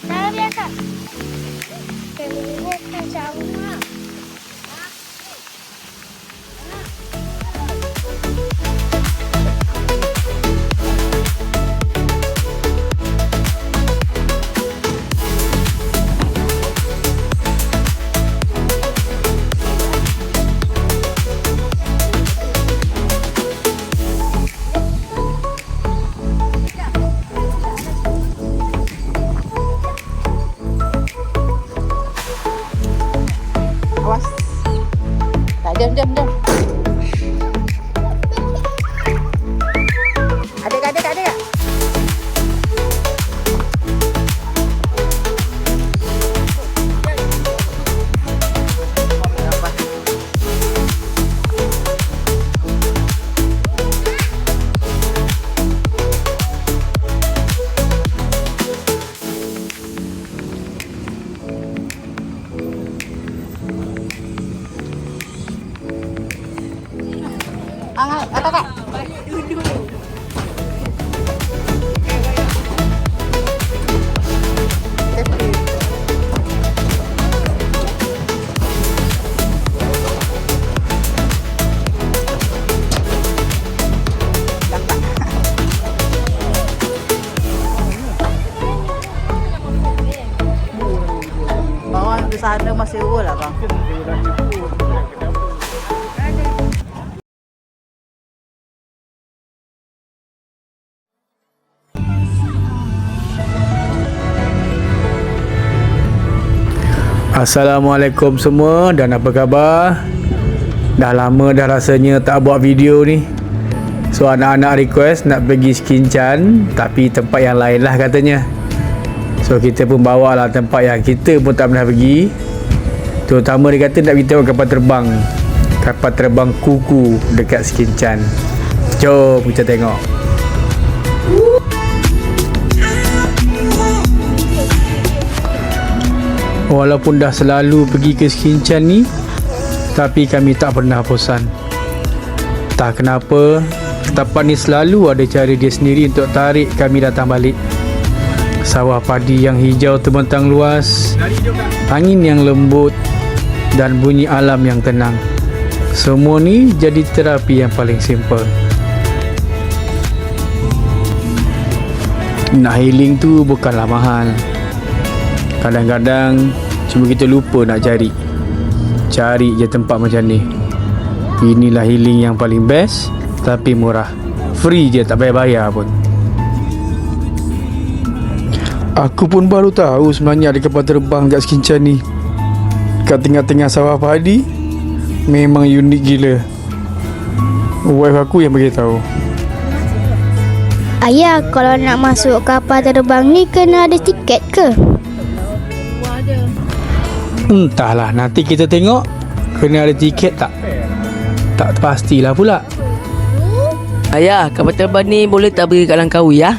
Cara biasa. Kami kan sama. Awas. Tak, jom. Ada. Ada kak? Bawah di sana masih urut lah bang. Assalamualaikum semua dan apa khabar? Dah lama dah rasanya tak buat video ni. So anak-anak request nak pergi Skincan, tapi tempat yang lain lah katanya. So kita pun bawa lah tempat yang kita pun tak pernah pergi. Terutama dia kata nak pergi tengok kapal terbang Kuku dekat Skincan. Jom kita tengok. Walaupun dah selalu pergi ke Skincan ni, tapi kami tak pernah bosan. Tak kenapa, tempat ni selalu ada cara dia sendiri untuk tarik kami datang balik. Sawah padi yang hijau terbentang luas, angin yang lembut dan bunyi alam yang tenang. Semua ni jadi terapi yang paling simple. Nak healing tu bukanlah mahal. Kadang-kadang cuma kita lupa nak cari je tempat macam ni. Inilah healing yang paling best, tapi murah. Free je, tak payah bayar pun. Aku pun baru tahu sebenarnya ada kapal terbang kat Skincan ni. Kat tengah-tengah sawah padi. Memang unik gila. Wife aku yang beritahu. Ayah, kalau nak masuk kapal terbang ni kena ada tiket ke? Entahlah, nanti kita tengok kena ada tiket tak. Tak pastilah pula. Ayah, kapal terbang ni boleh tak pergi kat Langkawi ya?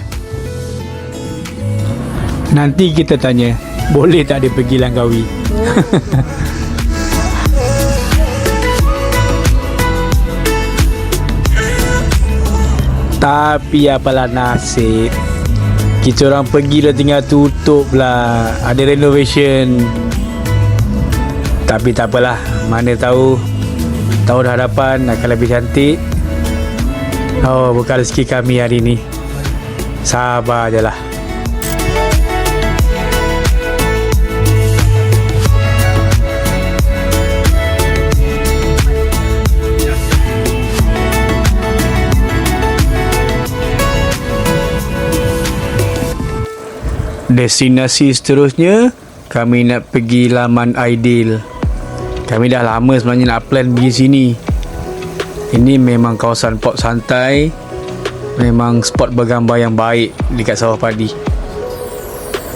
Nanti kita tanya, boleh tak dia pergi Langkawi? Tapi apalah nasib, kita orang pergi dah tinggal tutup lah. Ada renovation. Tapi tak apalah, mana tahu tahun hadapan akan lebih cantik. Oh, bukan rezeki kami hari ni. Sabar je lah. Destinasi seterusnya, kami nak pergi Laman Aidil. Kami dah lama sebenarnya nak plan pergi sini. Ini memang kawasan port santai. Memang spot bergambar yang baik dekat sawah padi.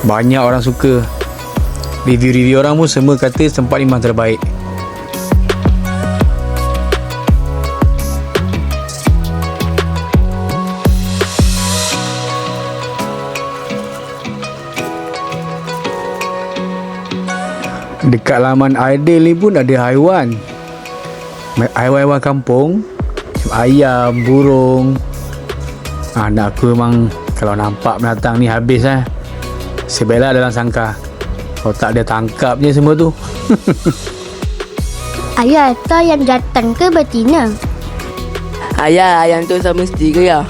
Banyak orang suka. Review-review orang pun semua kata tempat ni memang terbaik. Dekat Laman Aidil ni pun ada haiwan. Haiwan-haiwan kampung, ayam, burung. Anak aku memang kalau nampak binatang ni habis lah. Sebaiklah dalam sangka. Otak dia tangkap je semua tu. Ayah, kau yang jantan ke betina? Ayah, yang tu sama mesti ke ya?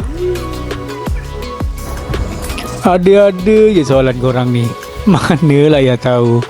Ada-ada je soalan korang ni. Manalah ayah tahu.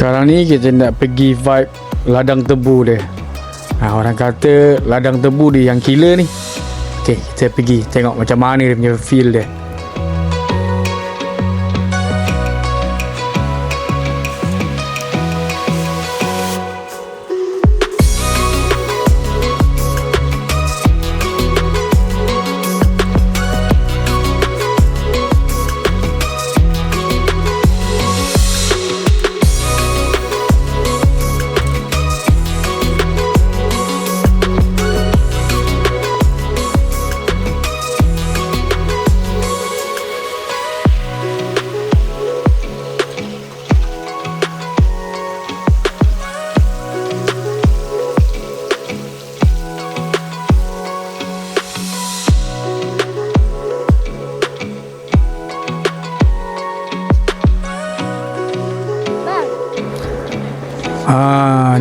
Sekarang ni kita nak pergi vibe ladang tebu dia. Orang kata ladang tebu dia yang killer ni. Okay, kita pergi tengok macam mana dia punya feel dia.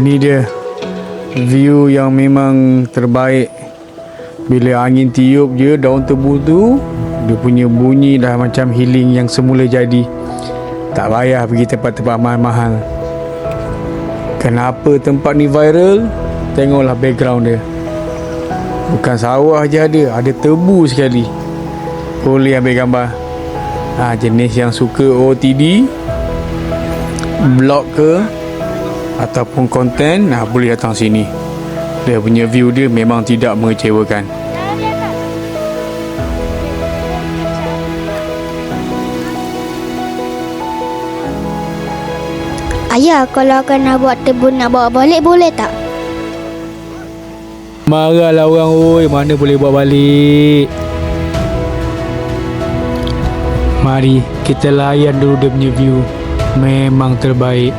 Ni dia view yang memang terbaik. Bila angin tiup je daun tebu tu, dia punya bunyi dah macam healing yang semula jadi. Tak payah pergi tempat-tempat mahal-mahal. Kenapa tempat ni viral? Tengoklah background dia. Bukan sawah je ada tebu sekali. Boleh ambil gambar. Jenis yang suka OOTD, blog ke ataupun konten, boleh datang sini. Dia punya view dia memang tidak mengecewakan. Ayah, kalau kau nak buat tebu nak bawa balik boleh tak? Marahlah orang, oi, mana boleh bawa balik. Mari kita layan dulu dia punya view. Memang terbaik.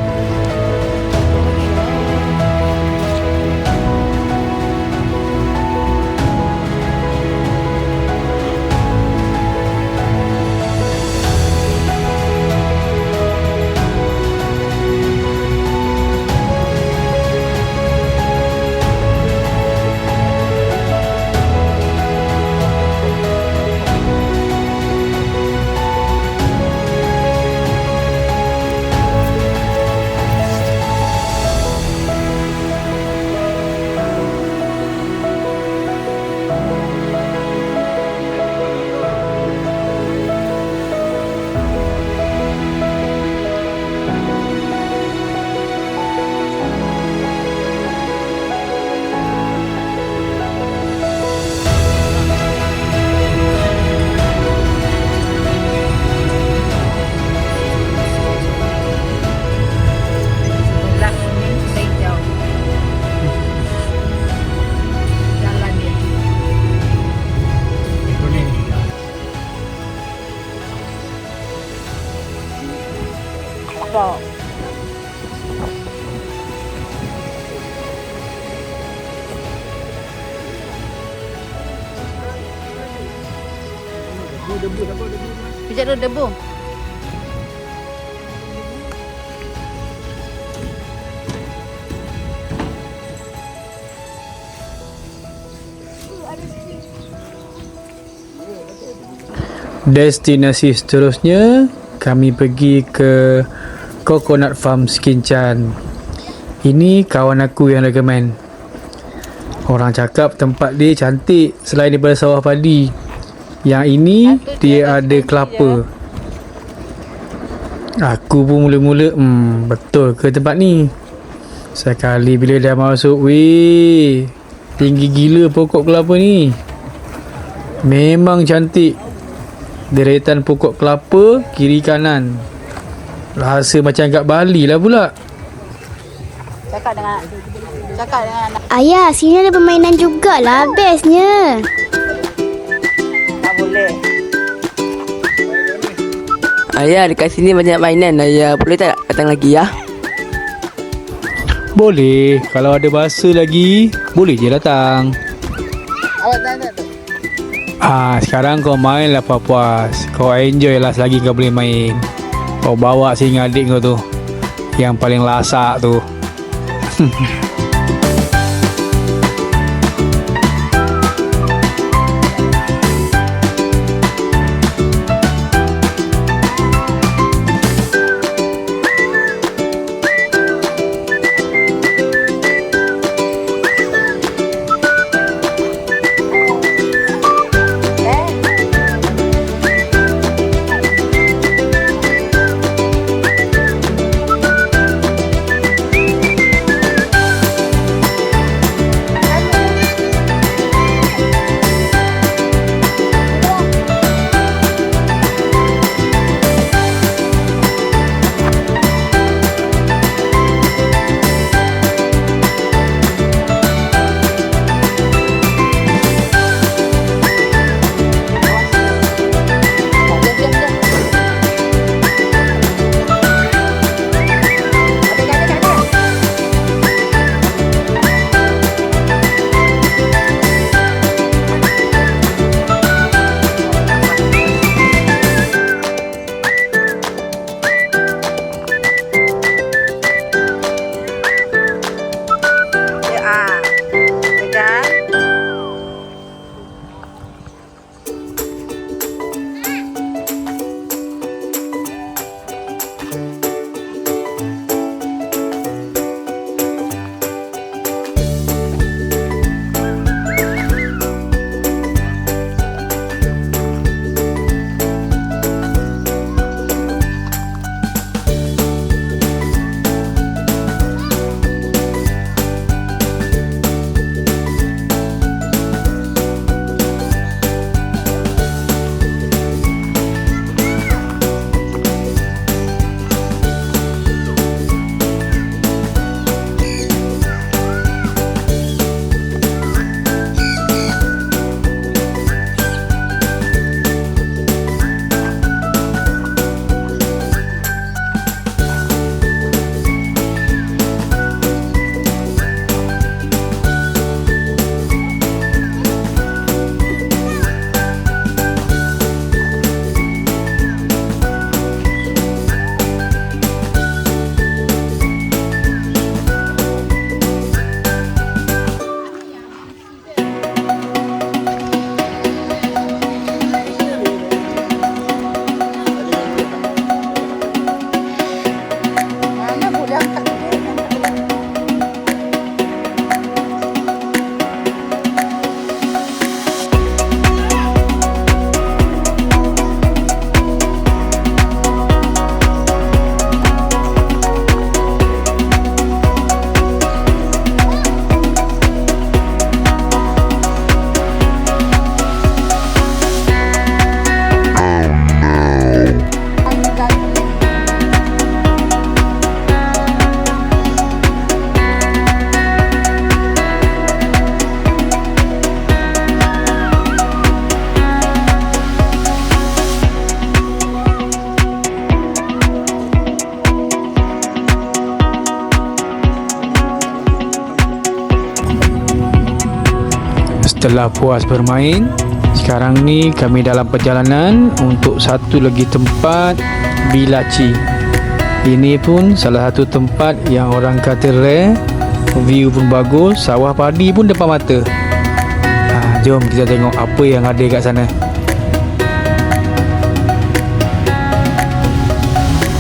Pijak dulu debu. Destinasi seterusnya kami pergi ke Coconut Farm Skinchan. Ini kawan aku yang recommend. Orang cakap tempat dia cantik selain daripada sawah padi. Yang ini dia ada kelapa. Aku pun mula-mula betul ke tempat ni? Sekali bila dah masuk, weh, tinggi gila pokok kelapa ni. Memang cantik. Deretan pokok kelapa kiri kanan. Rasa macam kat Bali lah pula. Cakap dengan anak. Ayah, sini ada permainan jugalah. Bestnya. Tak boleh. Ayah, dekat sini banyak mainan. Ayah, boleh tak datang lagi ya? Boleh. Kalau ada masa lagi, boleh je datang. Awak tanya tu. Sekarang kau main lah puas. Kau enjoy lah selagi kau boleh main. Kau bawa singa adik kau tu, yang paling lasak tu. Setelah puas bermain, sekarang ni kami dalam perjalanan untuk satu lagi tempat, Bilaci. Ini pun salah satu tempat yang orang kata rare, view pun bagus, sawah padi pun depan mata. Jom kita tengok apa yang ada kat sana.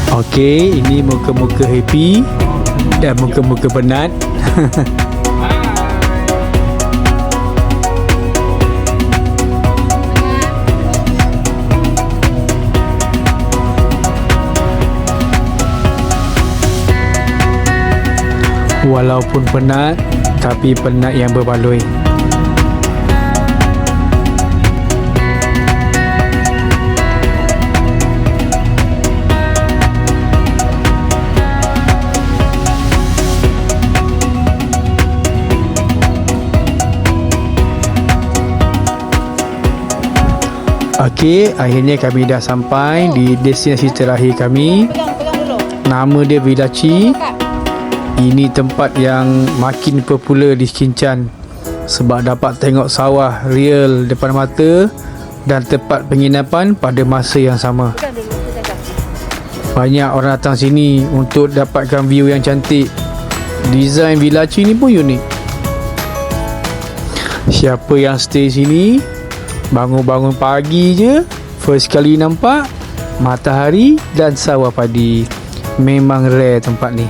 Okey, ini muka-muka happy dan muka-muka penat. Walaupun penat, tapi penat yang berbaloi. Okey, akhirnya kami dah sampai di destinasi terakhir kami. Pegang dulu. Nama dia Villaci. Ini tempat yang makin popular di Skincan sebab dapat tengok sawah real depan mata dan tempat penginapan pada masa yang sama. Pegang dulu. Pegang. Banyak orang datang sini untuk dapatkan view yang cantik. Desain Villaci ni pun unik. Siapa yang stay sini, bangun-bangun pagi je, first kali nampak matahari dan sawah padi. Memang rare tempat ni.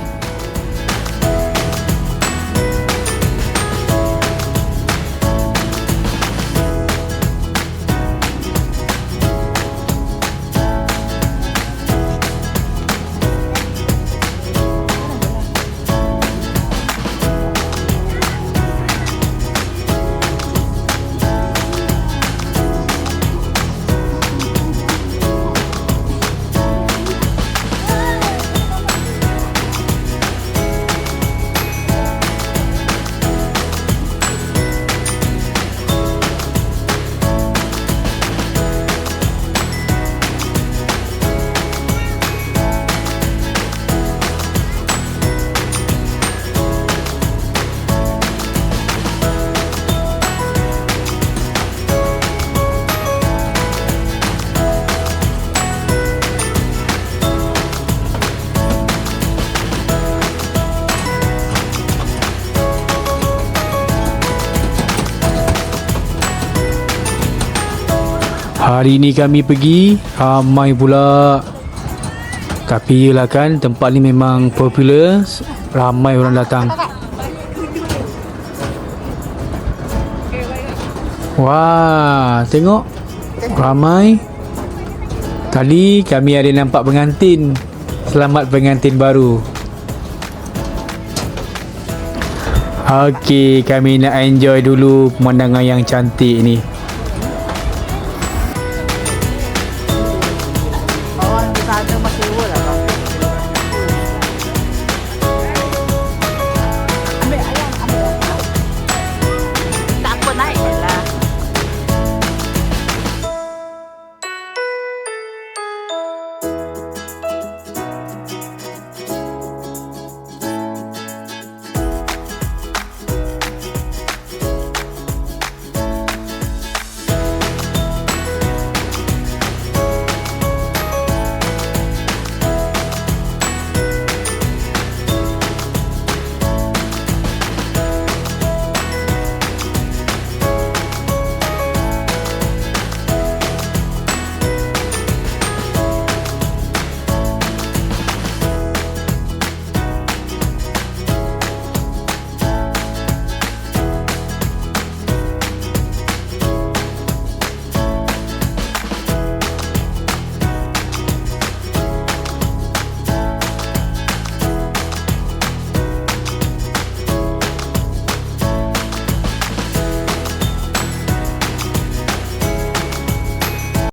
Hari ni kami pergi ramai pula. Tapi yelah kan, tempat ni memang popular, ramai orang datang. Wah, tengok ramai. Tadi kami ada nampak pengantin. Selamat pengantin baru. Okey, kami nak enjoy dulu pemandangan yang cantik ni.